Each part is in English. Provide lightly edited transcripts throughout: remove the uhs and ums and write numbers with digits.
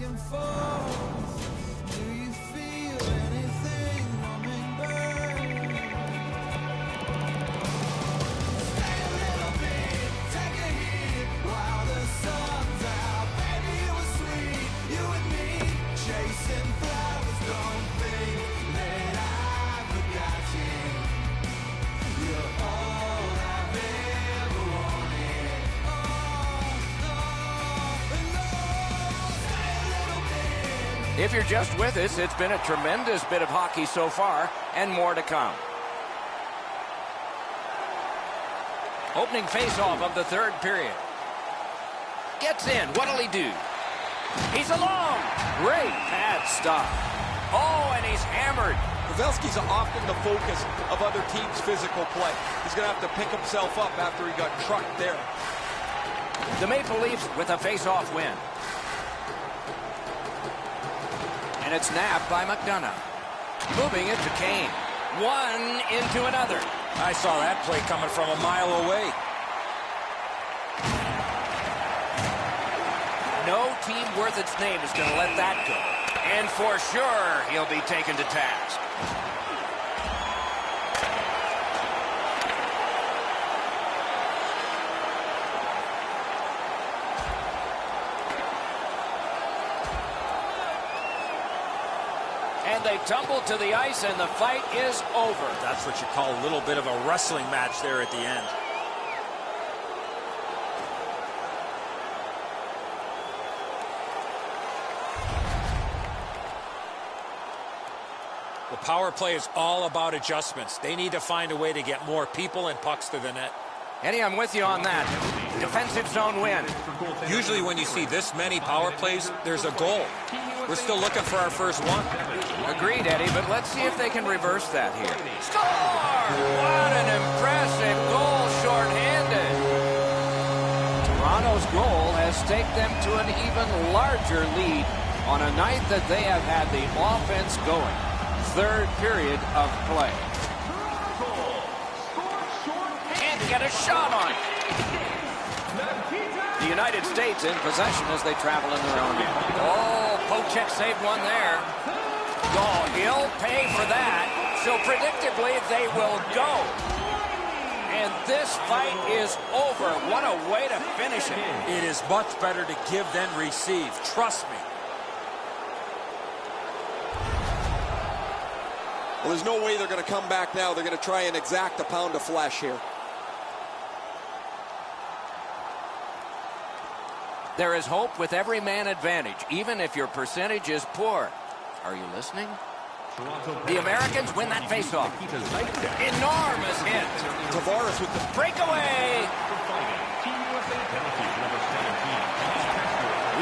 and forth. Do you feel anything coming back? Stay a little bit, take a hit while the sun's out. Baby, it was sweet, you and me chasing flowers. Don't think that I forgot you. You're all I've ever wanted. If you're just with us, it's been a tremendous bit of hockey so far, and more to come. Opening face-off of the third period. Gets in. What'll he do? He's alone. Great pad stop. Oh, and he's hammered. Pavelski's often the focus of other teams' physical play. He's going to have to pick himself up after he got trucked there. The Maple Leafs with a face-off win. And it's nabbed by McDonough. Moving it to Kane. One into another. I saw that play coming from a mile away. No team worth its name is going to let that go. And for sure, he'll be taken to task. And they tumble to the ice, and the fight is over. That's what you call a little bit of a wrestling match there at the end. The power play is all about adjustments. They need to find a way to get more people and pucks to the net. Eddie, I'm with you on that. Defensive zone win. Usually when you see this many power plays, there's a goal. We're still looking for our first one. Agreed, Eddie, but let's see if they can reverse that here. Score! What an impressive goal, shorthanded. Toronto's goal has staked them to an even larger lead on a night that they have had the offense going. Third period of play. Can't get a shot on it. The United States in possession as they travel in their own end. Oh, Pochek saved one there. Oh, he'll pay for that. So predictably, they will go. And this fight is over. What a way to finish it. It is much better to give than receive. Trust me. Well, there's no way they're going to come back now. They're going to try and exact a pound of flesh here. There is hope with every man advantage, even if your percentage is poor. Are you listening? The Americans win that faceoff. Enormous hit. Tavares with the breakaway.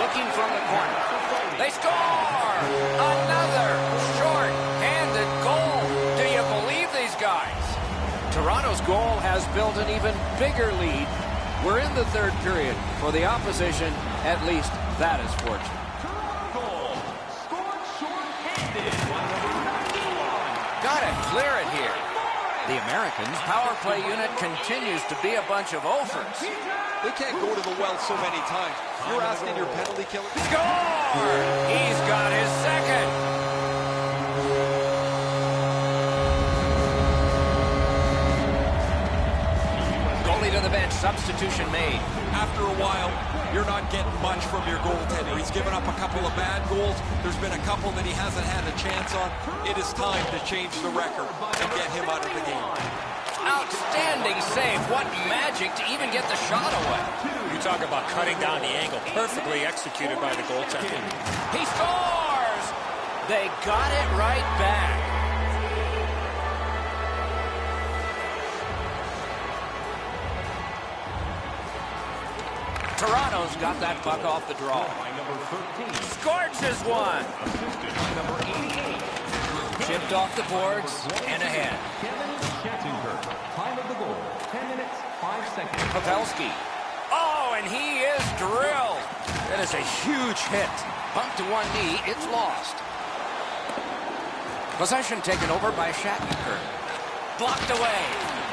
Looking from the corner. They score! Another short-handed goal. Do you believe these guys? Toronto's goal has built an even bigger lead. We're in the third period. For the opposition, at least that is fortunate. Got to clear it here. The Americans' power play unit continues to be a bunch of offers. They can't go to the well so many times. You're asking your penalty killer. Score! He's got his second. Goalie to the bench. Substitution made. After a while, you're not getting much from your goaltender. He's given up a couple of bad goals. There's been a couple that he hasn't had a chance on. It is time to change the record and get him out of the game. Outstanding save. What magic to even get the shot away. You talk about cutting down the angle. Perfectly executed by the goaltender. He scores! They got it right back. Toronto's got that puck off the draw. Scorches one. Chipped off the boards and ahead. Time of the goal, 10 minutes, 5 seconds. Pavelski. Oh, and he is drilled. That is a huge hit. Bumped to one knee. It's lost. Possession taken over by Shattenkirk. Blocked away.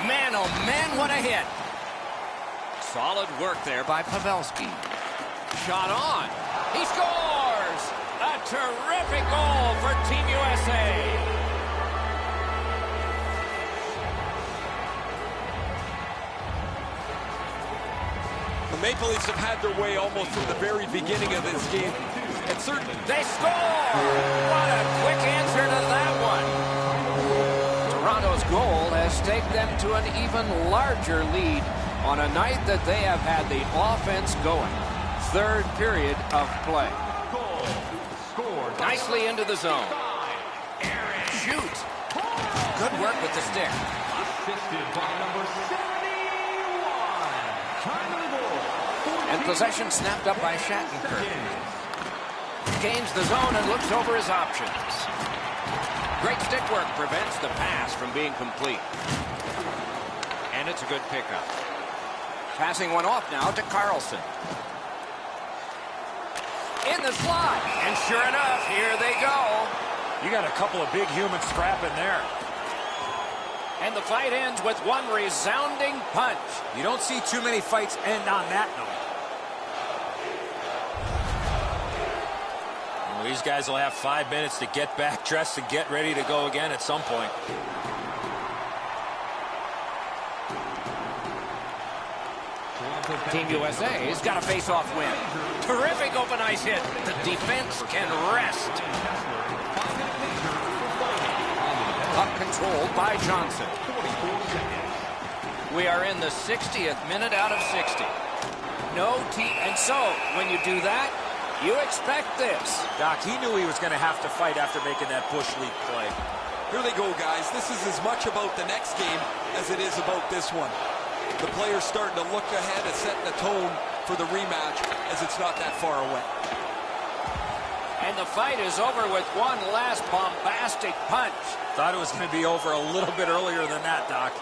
Man, oh man, what a hit. Solid work there by Pavelski. Shot on. He scores! Terrific goal for Team USA. The Maple Leafs have had their way almost from the very beginning of this game. And certainly They score! What a quick answer to that one. Toronto's goal has taken them to an even larger lead on a night that they have had the offense going. Third period of play. Goal. Scored. Nicely into the zone. Shoot. Good work with the stick. Assisted by number 71. Time of the goal. And possession snapped up by Shattenkirk. Gains the zone and looks over his options. Great stick work prevents the pass from being complete. And it's a good pickup. Passing one off now to Carlson. In the slot. And sure enough, here they go. You got a couple of big humans scrapping there. And the fight ends with one resounding punch. You don't see too many fights end on that note. Well, these guys will have 5 minutes to get back dressed and get ready to go again at some point. Team USA's got a face-off win. Terrific open ice hit. The defense can rest. Puck controlled by Johnson. We are in the 60th minute out of 60. No team, and so when you do that, you expect this. Doc, he knew he was going to have to fight after making that Bush League play. here they go, guys. This is as much about the next game as it is about this one. The players starting to look ahead and setting the tone for the rematch as it's not that far away. And the fight is over with one last bombastic punch. Thought it was going to be over a little bit earlier than that, Doc.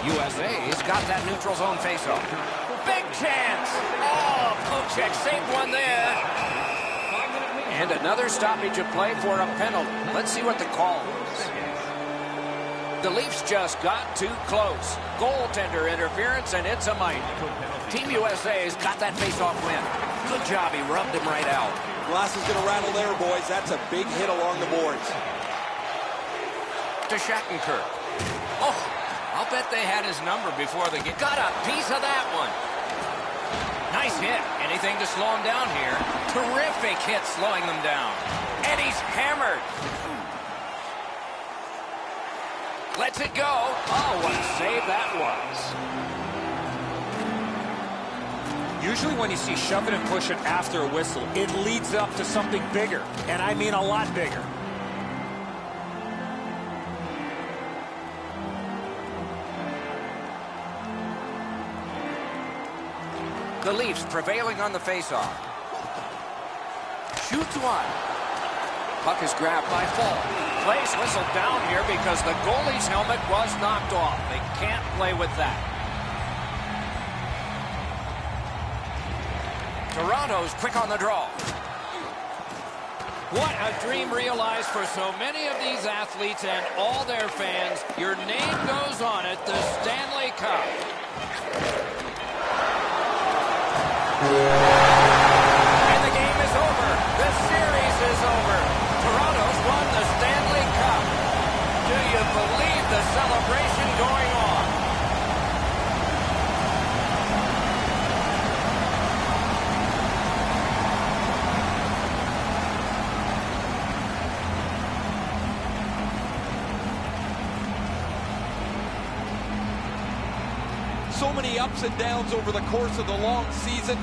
USA's got that neutral zone faceoff. Big chance! Oh, Pochek saved one there. And another stoppage of play for a penalty. Let's see what the call is. The Leafs just got too close. Goaltender interference, and it's a minor. Team USA's got that faceoff win. Good job, he rubbed him right out. Glass is going to rattle there, boys. That's a big hit along the boards. To Shattenkirk. Oh, I'll bet they had his number before they got a piece of that one. Nice hit. Anything to slow him down here. Terrific hit slowing them down. And he's hammered. Lets it go. Oh, what a save that was. Usually when you see shoving and pushing after a whistle, it leads up to something bigger. And I mean a lot bigger. The Leafs prevailing on the faceoff. Shoots one. Puck is grabbed by Fall. Plays whistled down here because the goalie's helmet was knocked off. They can't play with that. Toronto's quick on the draw. What a dream realized for so many of these athletes and all their fans. Your name goes on it, the Stanley Cup. And the game is over. The series is over. Toronto's won the Stanley Cup. Do you believe the celebration going on? So many ups and downs over the course of the long season.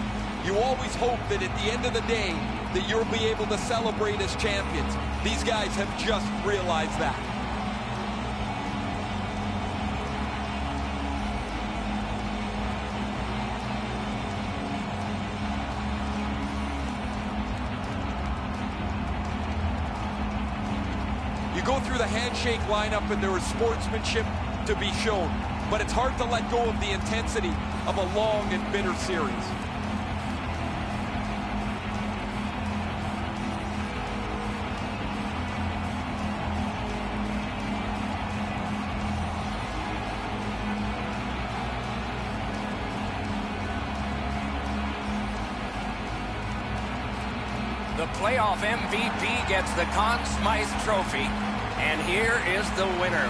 You always hope that at the end of the day that you'll be able to celebrate as champions. These guys have just realized that. You go through the handshake lineup and there is sportsmanship to be shown. But it's hard to let go of the intensity of a long and bitter series. The playoff MVP gets the Conn Smythe Trophy, and here is the winner.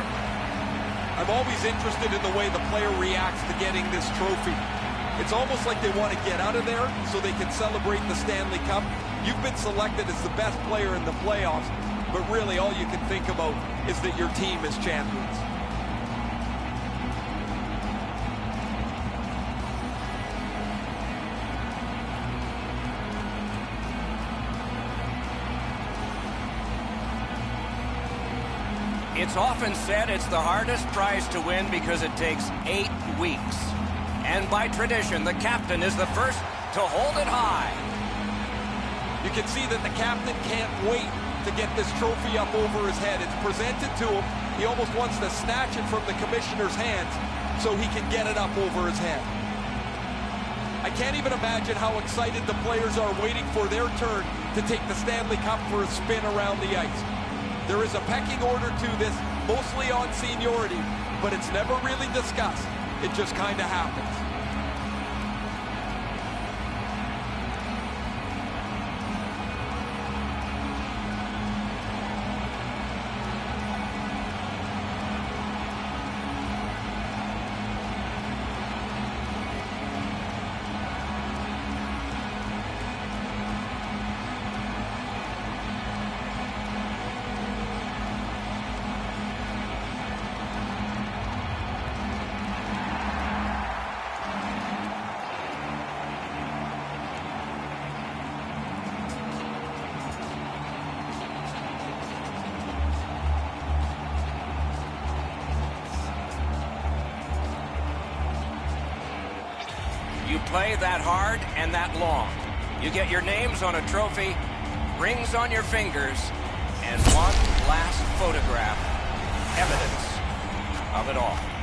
I'm always interested in the way the player reacts to getting this trophy. It's almost like they want to get out of there so they can celebrate the Stanley Cup. You've been selected as the best player in the playoffs, but really all you can think about is that your team is champions. It's often said it's the hardest prize to win because it takes 8 weeks. And by tradition, the captain is the first to hold it high. You can see that the captain can't wait to get this trophy up over his head. It's presented to him. He almost wants to snatch it from the commissioner's hands so he can get it up over his head. I can't even imagine how excited the players are waiting for their turn to take the Stanley Cup for a spin around the ice. There is a pecking order to this, mostly on seniority, but it's never really discussed. It just kind of happens. You play that hard and that long. You get your names on a trophy, rings on your fingers, and one last photograph, evidence of it all.